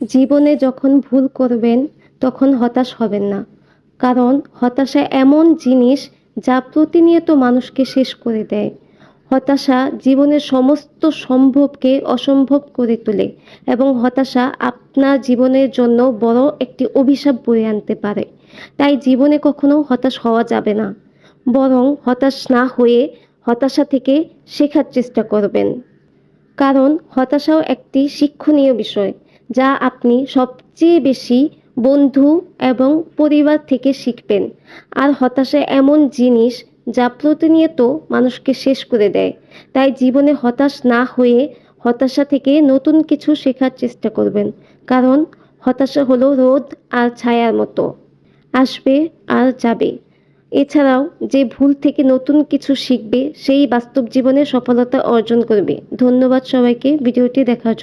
জীবনে যখন ভুল করবেন তখন হতাশ হবেন না। কারণ হতাশা এমন জিনিস যা প্রতিনিয়ত মানুষকে শেষ করে দেয়। হতাশা জীবনের সমস্ত সম্ভবকে অসম্ভব করে তোলে এবং হতাশা আপনার জীবনের জন্য বড় একটি অভিশাপ বয়ে আনতে পারে। তাই জীবনে কখনো হতাশ হওয়া যাবে না। বরং হতাশ না হয়ে হতাশা থেকে শেখার চেষ্টা করবেন। কারণ হতাশাও একটি শিক্ষণীয় বিষয় যা আপনি সবচেয়ে বেশি বন্ধু এবং পরিবার থেকে শিখবেন। আর হতাশা এমন জিনিস যা প্রতিনিয়ত মানুষকে শেষ করে দেয়। তাই জীবনে হতাশ না হয়ে হতাশা থেকে নতুন কিছু শেখার চেষ্টা করবেন। কারণ হতাশা হলো রোদ আর ছায়ার মতো, আসবে আর যাবে। এছাড়াও যে ভুল থেকে নতুন কিছু শিখবে সেই বাস্তব জীবনে সফলতা অর্জন করবে। ধন্যবাদ সবাইকে ভিডিওটি দেখার জন্য।